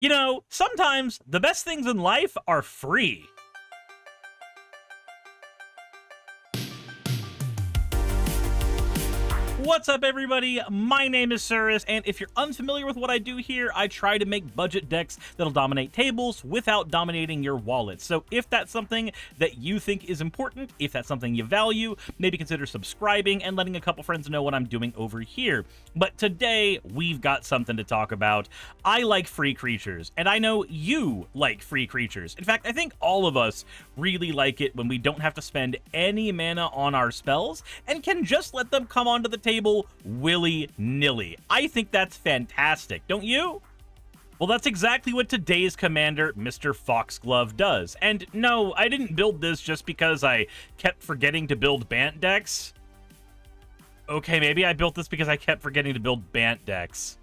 You know, sometimes the best things in life are free. What's up, everybody? My name is Suris, and if you're unfamiliar with what I do here, I try to make budget decks that'll dominate tables without dominating your wallet. So if that's something that you think is important, if that's something you value, maybe consider subscribing and letting a couple friends know what I'm doing over here. But today, we've got something to talk about. I like free creatures, and I know you like free creatures. In fact, I think all of us really like it when we don't have to spend any mana on our spells and can just let them come onto the table willy-nilly. I think that's fantastic, don't you? Well, that's exactly what today's commander, Mr. Foxglove, does. And no, I didn't build this just because I kept forgetting to build Bant decks. Okay, maybe I built this because I kept forgetting to build Bant decks.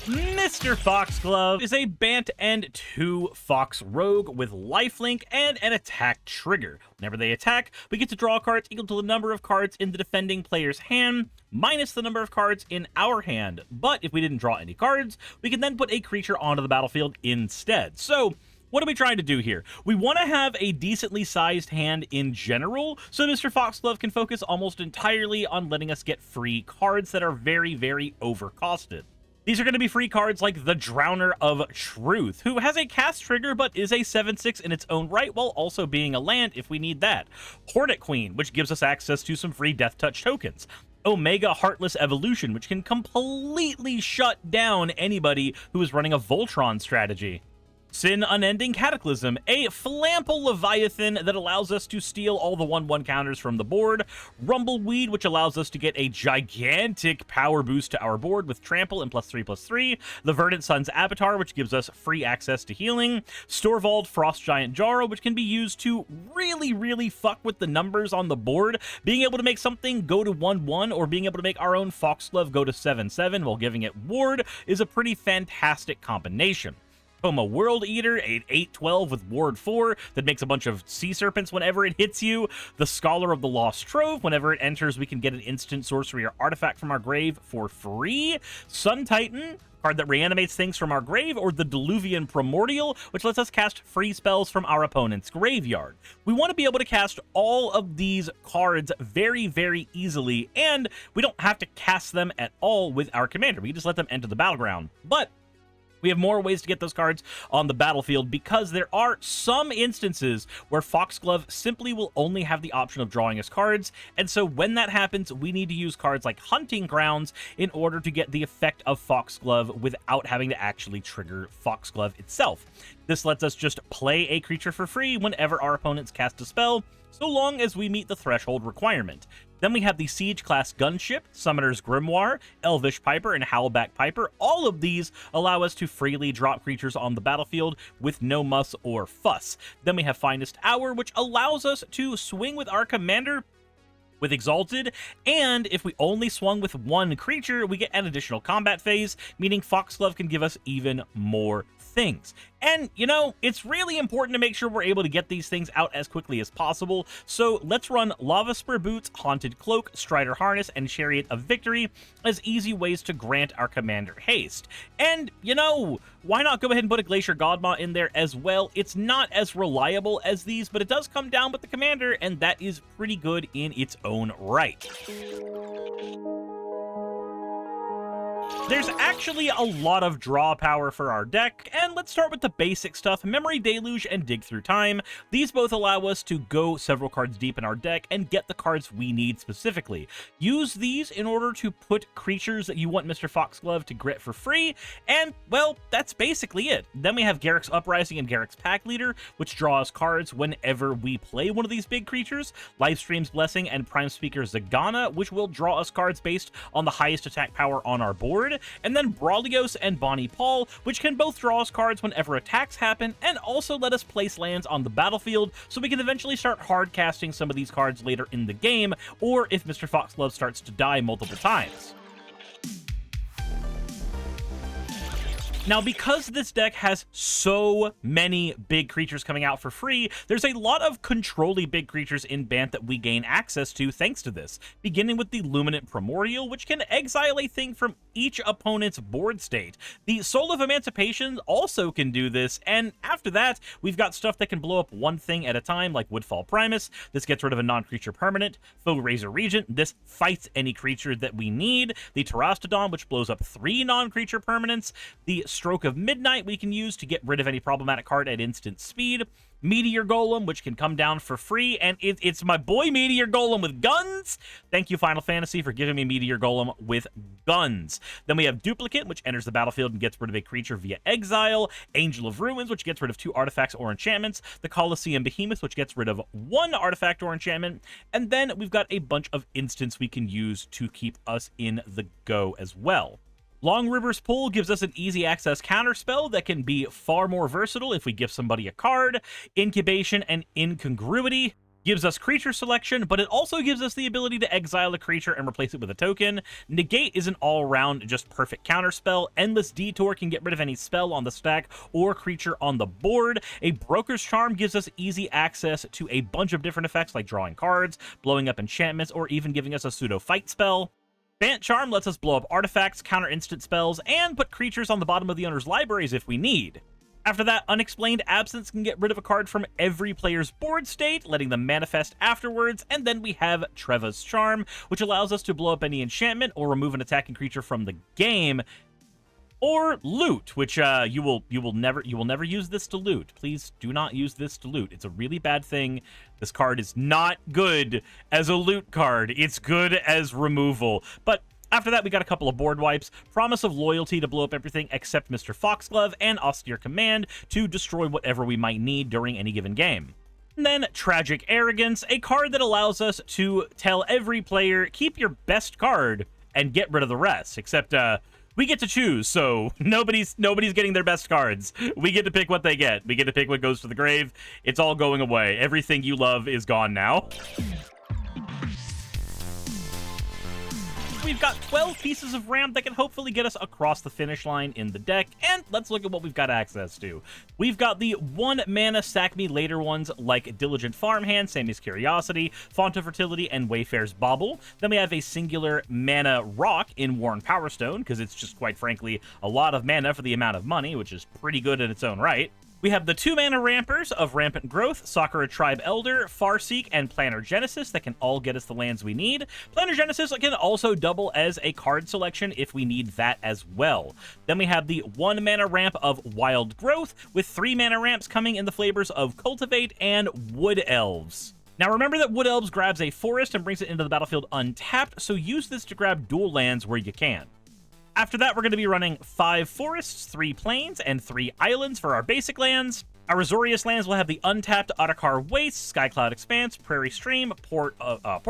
Mr. Foxglove is a Bant and 2 Fox Rogue with lifelink and an attack trigger. Whenever they attack, we get to draw cards equal to the number of cards in the defending player's hand, minus the number of cards in our hand. But if we didn't draw any cards, we can then put a creature onto the battlefield instead. So, what are we trying to do here? We want to have a decently sized hand in general, so Mr. Foxglove can focus almost entirely on letting us get free cards that are very, very overcosted. These are going to be free cards like the Drowner of Truth, who has a cast trigger but is a 7/6 in its own right while also being a land if we need that. Hornet Queen, which gives us access to some free Death Touch tokens. Omega Heartless Evolution, which can completely shut down anybody who is running a Voltron strategy. Sin Unending Cataclysm, a Flample Leviathan that allows us to steal all the 1/1 counters from the board. Rumbleweed, which allows us to get a gigantic power boost to our board with Trample and +3/+3. The Verdant Sun's Avatar, which gives us free access to healing. Storvald Frost Giant Jarl, which can be used to really fuck with the numbers on the board. Being able to make something go to 1/1 or being able to make our own Foxglove go to 7/7 while giving it ward is a pretty fantastic combination. Coma World Eater, an 8/12 with Ward 4 that makes a bunch of sea serpents whenever it hits you. The Scholar of the Lost Trove, whenever it enters, we can get an instant sorcery or artifact from our grave for free. Sun Titan, card that reanimates things from our grave, or the Diluvian Primordial, which lets us cast free spells from our opponent's graveyard. We want to be able to cast all of these cards very, very easily, and we don't have to cast them at all with our commander. We can just let them enter the battleground. But we have more ways to get those cards on the battlefield because there are some instances where Foxglove simply will only have the option of drawing us cards, and so when that happens, we need to use cards like Hunting Grounds in order to get the effect of Foxglove without having to actually trigger Foxglove itself. This lets us just play a creature for free whenever our opponents cast a spell, so long as we meet the threshold requirement. Then we have the Siege-class Gunship, Summoner's Grimoire, Elvish Piper, and Howlback Piper. All of these allow us to freely drop creatures on the battlefield with no muss or fuss. Then we have Finest Hour, which allows us to swing with our commander with Exalted, and if we only swung with one creature, we get an additional combat phase, meaning Foxglove can give us even more things. And, you know, it's really important to make sure we're able to get these things out as quickly as possible, so let's run Lava Spur Boots, Haunted Cloak, Strider Harness, and Chariot of Victory as easy ways to grant our commander haste. And, you know, why not go ahead and put a Glacier Godmaw in there as well? It's not as reliable as these, but it does come down with the commander, and that is pretty good in its own right. There's actually a lot of draw power for our deck, and let's start with the basic stuff, Memory Deluge and Dig Through Time. These both allow us to go several cards deep in our deck and get the cards we need specifically. Use these in order to put creatures that you want Mr. Foxglove to grit for free, and, well, that's basically it. Then we have Garruk's Uprising and Garruk's Pack Leader, which draws cards whenever we play one of these big creatures, Lifestream's Blessing and Prime Speaker Zagana, which will draw us cards based on the highest attack power on our board, and then Brawlios and Bonnie Paul, which can both draw us cards whenever attacks happen, and also let us place lands on the battlefield, so we can eventually start hard casting some of these cards later in the game, or if Mr. Foxglove starts to die multiple times. Now, because this deck has so many big creatures coming out for free, there's a lot of control-y big creatures in Bant that we gain access to thanks to this, beginning with the Luminant Primordial, which can exile a thing from each opponent's board state. The Soul of Emancipation also can do this, and after that, we've got stuff that can blow up one thing at a time, like Woodfall Primus. This gets rid of a non-creature permanent. Foe Razor Regent. This fights any creature that we need. The Terastodon, which blows up 3 non-creature permanents. The Stroke of Midnight we can use to get rid of any problematic card at instant speed. Meteor Golem, which can come down for free, and it's my boy Meteor Golem with guns. Thank you, Final Fantasy, for giving me Meteor Golem with guns. Then we have Duplicate, which enters the battlefield and gets rid of a creature via exile. Angel of Ruins, which gets rid of 2 artifacts or enchantments. The Colosseum Behemoth, which gets rid of 1 artifact or enchantment. And then we've got a bunch of instants we can use to keep us in the go as well. Long River's Pool gives us an easy access counterspell that can be far more versatile if we give somebody a card. Incubation and Incongruity gives us creature selection, but it also gives us the ability to exile a creature and replace it with a token. Negate is an all-around just perfect counterspell. Endless Detour can get rid of any spell on the stack or creature on the board. A Broker's Charm gives us easy access to a bunch of different effects like drawing cards, blowing up enchantments, or even giving us a pseudo-fight spell. Bant Charm lets us blow up artifacts, counter instant spells, and put creatures on the bottom of the owner's libraries if we need. After that, Unexplained Absence can get rid of a card from every player's board state, letting them manifest afterwards, and then we have Treva's Charm, which allows us to blow up any enchantment or remove an attacking creature from the game. Or loot, which you will never use this to loot. Please do not use this to loot. It's a really bad thing. This card is not good as a loot card. It's good as removal. But after that, we got a couple of board wipes. Promise of Loyalty to blow up everything except Mr. Foxglove, and Austere Command to destroy whatever we might need during any given game. And then Tragic Arrogance, a card that allows us to tell every player, keep your best card and get rid of the rest, except we get to choose, so nobody's getting their best cards. We get to pick what they get. We get to pick what goes to the grave. It's all going away. Everything you love is gone now. We've got 12 pieces of ramp that can hopefully get us across the finish line in the deck, and let's look at what we've got access to. We've got the 1 mana sack me later ones like Diligent Farmhand, Sammy's Curiosity, Font of Fertility, and Wayfarer's Bauble. Then we have a singular mana rock in Worn Powerstone, because it's just quite frankly a lot of mana for the amount of money, which is pretty good in its own right. We have the 2 mana rampers of Rampant Growth, Sakura Tribe Elder, Farseek, and Planner Genesis that can all get us the lands we need. Planner Genesis can also double as a card selection if we need that as well. Then we have the 1 mana ramp of Wild Growth, with 3 mana ramps coming in the flavors of Cultivate and Wood Elves. Now remember that Wood Elves grabs a forest and brings it into the battlefield untapped, so use this to grab dual lands where you can. After that, we're going to be running 5 forests, 3 plains, and 3 islands for our basic lands. Our Azorius lands will have the untapped Otakar Waste, Skycloud Expanse, Prairie Stream, Port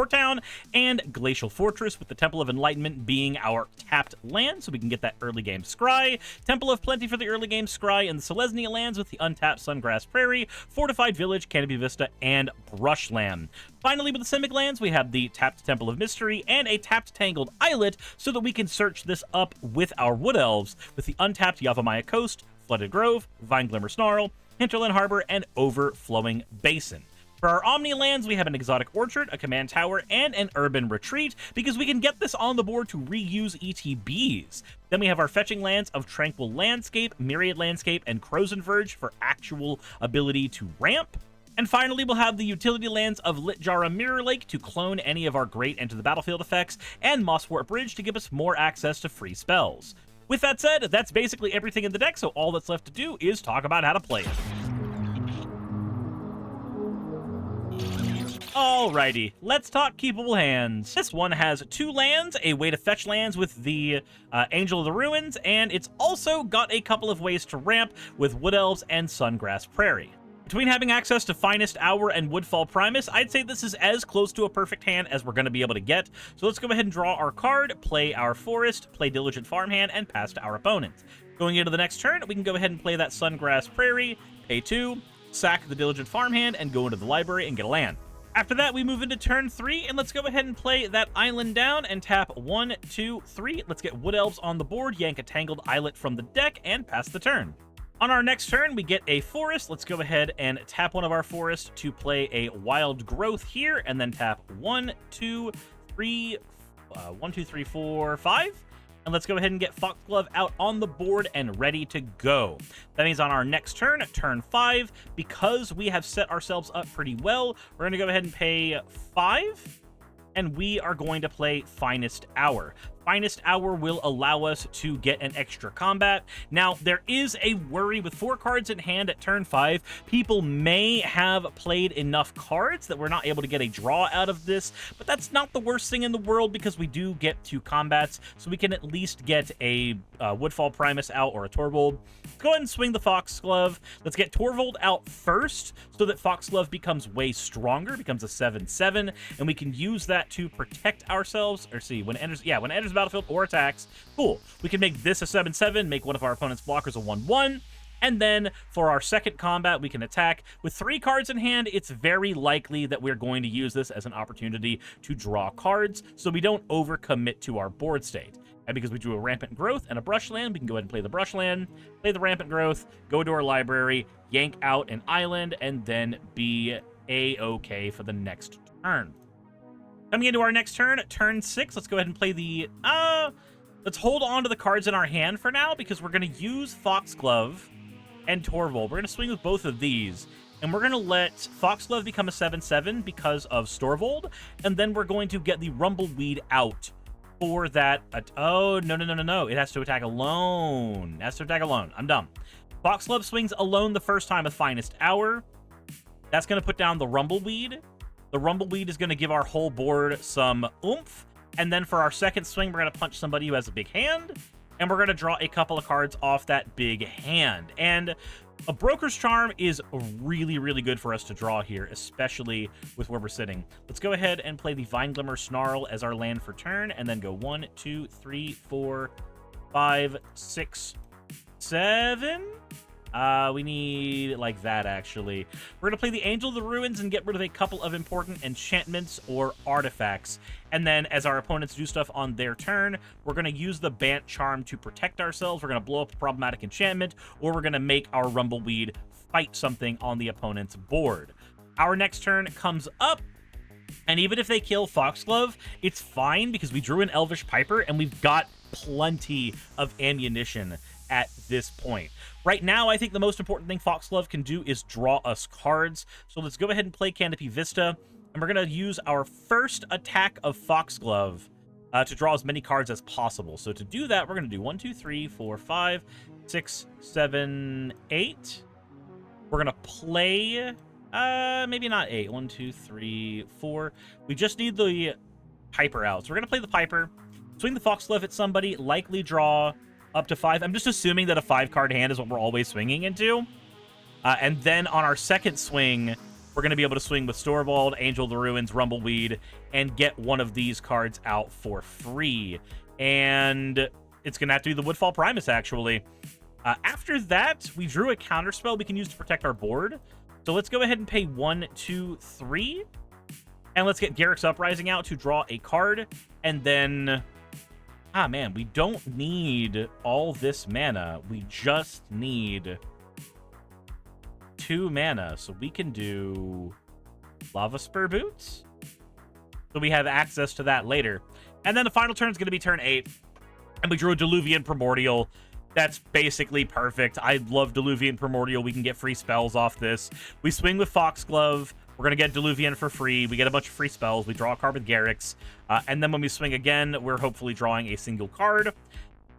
Town, and Glacial Fortress, with the Temple of Enlightenment being our tapped land, so we can get that early game Scry. Temple of Plenty for the early game Scry, and the Selesnya lands with the untapped Sungrass Prairie, Fortified Village, Canopy Vista, and Brushland. Finally, with the Simic lands, we have the tapped Temple of Mystery and a tapped Tangled Islet, so that we can search this up with our Wood Elves, with the untapped Yavimaya Coast, Flooded Grove, Vine Glimmer Snarl, Hinterland Harbor, and Overflowing Basin. For our Omni lands, we have an Exotic Orchard, a Command Tower, and an Urban Retreat, because we can get this on the board to reuse ETBs. Then we have our fetching lands of Tranquil Landscape, Myriad Landscape, and Crozen Verge for actual ability to ramp. And finally, we'll have the utility lands of Litjara Mirror Lake to clone any of our great Enter the Battlefield effects, and Mosswort Bridge to give us more access to free spells. With that said, that's basically everything in the deck, so all that's left to do is talk about how to play it. Alrighty, let's talk keepable hands. This one has 2 lands, a way to fetch lands with the Angel of the Ruins, and it's also got a couple of ways to ramp with Wood Elves and Sungrass Prairie. Between having access to Finest Hour and Woodfall Primus, I'd say this is as close to a perfect hand as we're going to be able to get. So let's go ahead and draw our card, play our Forest, play Diligent Farmhand, and pass to our opponent. Going into the next turn, we can go ahead and play that Sungrass Prairie, pay 2, sack the Diligent Farmhand, and go into the library and get a land. After that, we move into turn 3, and let's go ahead and play that island down and tap 1, 2, 3. Let's get Wood Elves on the board, yank a Tangled Islet from the deck, and pass the turn. On our next turn, we get a forest. Let's go ahead and tap one of our forests to play a Wild Growth here, and then tap 1, 2, 3, 4, 5. And let's go ahead and get Foxglove out on the board and ready to go. That means on our next turn, turn 5, because we have set ourselves up pretty well, we're going to go ahead and pay 5, and we are going to play Finest Hour. Finest Hour will allow us to get an extra combat. Now, there is a worry with 4 cards in hand at turn 5. People may have played enough cards that we're not able to get a draw out of this, but that's not the worst thing in the world because we do get 2 combats, so we can at least get a Woodfall Primus out or a Torvald. Go ahead and swing the Foxglove. Let's get Torvald out first so that Foxglove becomes way stronger, becomes a 7/7, and we can use that to protect ourselves. Or see, when it enters the battlefield or attacks, cool. We can make this a 7/7, make one of our opponent's blockers a 1/1, and then for our second combat, we can attack. With 3 cards in hand, it's very likely that we're going to use this as an opportunity to draw cards, so we don't overcommit to our board state. And because we drew a Rampant Growth and a Brushland, we can go ahead and play the Brushland, play the Rampant Growth, go to our library, yank out an island, and then be A-okay for the next turn. Coming into our next turn, turn 6, let's go ahead and play the... let's hold on to the cards in our hand for now, because we're going to use Foxglove and Torvald. We're going to swing with both of these, and we're going to let Foxglove become a 7/7 because of Storvold, and then we're going to get the Rumbleweed out for that... oh, no. It has to attack alone. It has to attack alone. I'm dumb. Foxglove swings alone the first time with Finest Hour. That's going to put down the Rumbleweed. The Rumbleweed is going to give our whole board some oomph. And then for our second swing, we're going to punch somebody who has a big hand. And we're going to draw a couple of cards off that big hand. And a Broker's Charm is really, really good for us to draw here, especially with where we're sitting. Let's go ahead and play the Vineglimmer Snarl as our land for turn. And then go 1, 2, 3, 4, 5, 6, 7... we need like that, actually. We're going to play the Angel of the Ruins and get rid of a couple of important enchantments or artifacts. And then as our opponents do stuff on their turn, we're going to use the Bant Charm to protect ourselves. We're going to blow up a problematic enchantment, or we're going to make our Rumbleweed fight something on the opponent's board. Our next turn comes up, and even if they kill Foxglove, it's fine because we drew an Elvish Piper and we've got plenty of ammunition at this point. Right now, I think the most important thing Foxglove can do is draw us cards. So let's go ahead and play Canopy Vista, and we're going to use our first attack of Foxglove to draw as many cards as possible. So to do that, we're going to do 1, 2, 3, 4, 5, 6, 7, 8. We're going to play, maybe not 8. 1, 2, 3, 4. We just need the Piper out. So we're going to play the Piper, swing the Foxglove at somebody, likely draw up to 5. I'm just assuming that a 5-card hand is what we're always swinging into. And then on our second swing, we're going to be able to swing with Storvold, Angel of the Ruins, Rumbleweed, and get one of these cards out for free. And it's going to have to be the Woodfall Primus, actually. After that, we drew a counterspell we can use to protect our board. So let's go ahead and pay 1, 2, 3. And let's get Garruk's Uprising out to draw a card. And then... ah, man, we don't need all this mana. We just need 2 mana, so we can do Lava Spur Boots. So we have access to that later. And then the final turn is going to be turn 8, and we drew a Diluvian Primordial. That's basically perfect. I love Diluvian Primordial. We can get free spells off this. We swing with Foxglove. We're going to get Diluvian for free. We get a bunch of free spells. We draw a card with Garruk's. And then when we swing again, we're hopefully drawing a single card.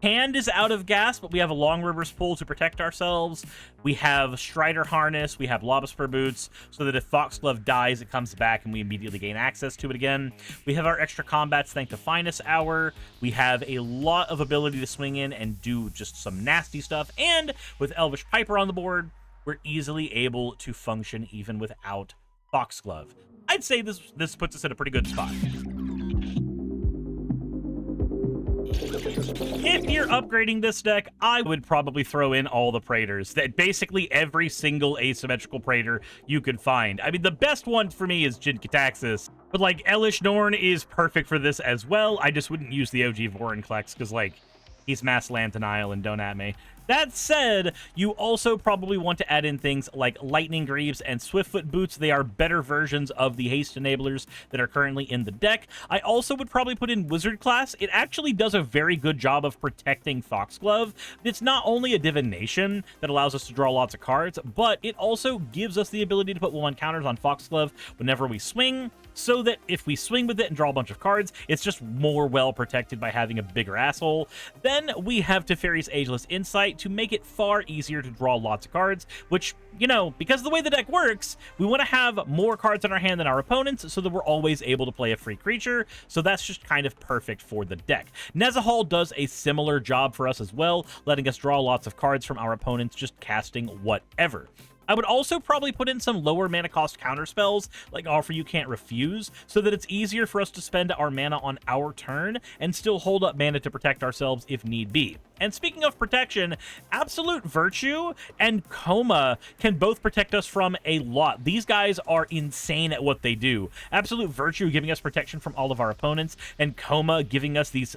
Hand is out of gas, but we have a Long River's Pool to protect ourselves. We have Strider Harness. We have Lava Spur Boots, so that if Foxglove dies, it comes back and we immediately gain access to it again. We have our extra combats thanks to Finest Hour. We have a lot of ability to swing in and do just some nasty stuff. And with Elvish Piper on the board, we're easily able to function even without Foxglove. I'd say this puts us in a pretty good spot. if you're upgrading this deck, I would probably throw in all the Praetors. That basically every single asymmetrical Praetor you could find. I mean, the best one for me is Jin Kataxis, but like Elish Norn is perfect for this as well. I just wouldn't use the OG Vorinclex because like he's mass land denial and don't at me. That said, you also probably want to add in things like Lightning Greaves and Swiftfoot Boots. They are better versions of the haste enablers that are currently in the deck. I also would probably put in Wizard class. It actually does a very good job of protecting Foxglove. It's not only a divination that allows us to draw lots of cards, but it also gives us the ability to put 1/1 counters on Foxglove whenever we swing, so that if we swing with it and draw a bunch of cards, it's just more well protected by having a bigger asshole. Then we have Teferi's Ageless Insight to make it far easier to draw lots of cards, which, you know, because of the way the deck works, we want to have more cards in our hand than our opponents so that we're always able to play a free creature, so that's just kind of perfect for the deck. Nezahal does a similar job for us as well, letting us draw lots of cards from our opponents just casting whatever. I would also probably put in some lower mana cost counter spells, like Offer You Can't Refuse, so that it's easier for us to spend our mana on our turn and still hold up mana to protect ourselves if need be. And speaking of protection, Absolute Virtue and Coma can both protect us from a lot. These guys are insane at what they do. Absolute Virtue giving us protection from all of our opponents, and Coma giving us these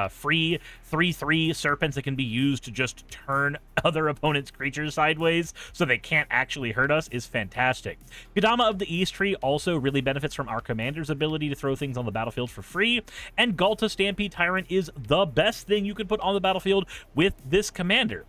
free 3/3 serpents that can be used to just turn other opponents' creatures sideways so they can't actually hurt us is fantastic. Kodama of the East Tree also really benefits from our commander's ability to throw things on the battlefield for free, and Galta Stampede Tyrant is the best thing you could put on the battlefield with this commander.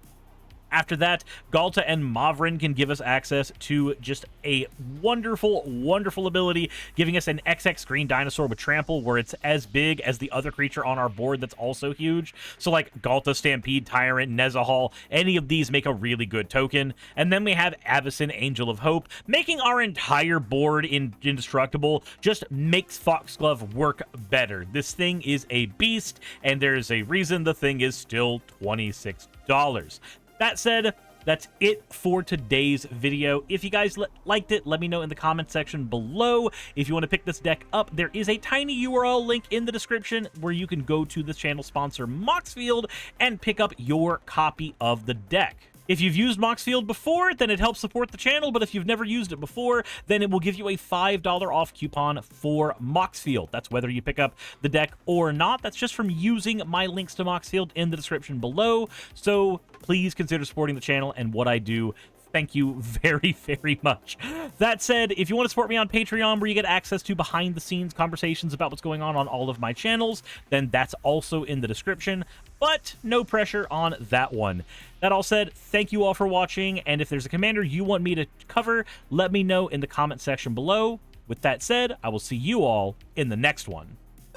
After that, Galta and Mavrin can give us access to just a wonderful, wonderful ability, giving us an XX green dinosaur with trample where it's as big as the other creature on our board that's also huge. So like Galta, Stampede, Tyrant, Nezahal, any of these make a really good token. And then we have Avacyn, Angel of Hope, making our entire board indestructible, just makes Foxglove work better. This thing is a beast, and there's a reason the thing is still $26. That said, that's it for today's video. If you guys liked it, let me know in the comment section below. If you want to pick this deck up, there is a tiny URL link in the description where you can go to this channel sponsor Moxfield and pick up your copy of the deck. If you've used Moxfield before, then it helps support the channel, but if you've never used it before, then it will give you a $5 off coupon for Moxfield. That's whether you pick up the deck or not. That's just from using my links to Moxfield in the description below. So please consider supporting the channel and what I do. Thank you very, very much. That said, if you want to support me on Patreon, where you get access to behind-the-scenes conversations about what's going on all of my channels, then that's also in the description, but no pressure on that one. That all said, thank you all for watching, and if there's a commander you want me to cover, let me know in the comment section below. With that said, I will see you all in the next one.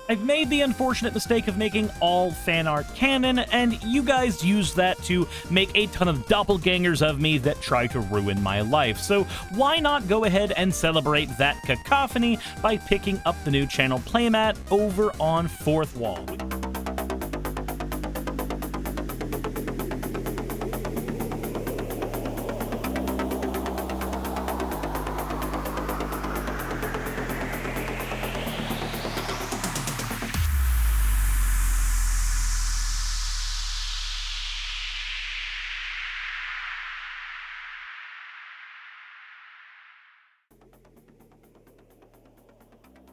I've made the unfortunate mistake of making all fan art canon, and you guys use that to make a ton of doppelgangers of me that try to ruin my life. So why not go ahead and celebrate that cacophony by picking up the new channel playmat over on Fourth Wall?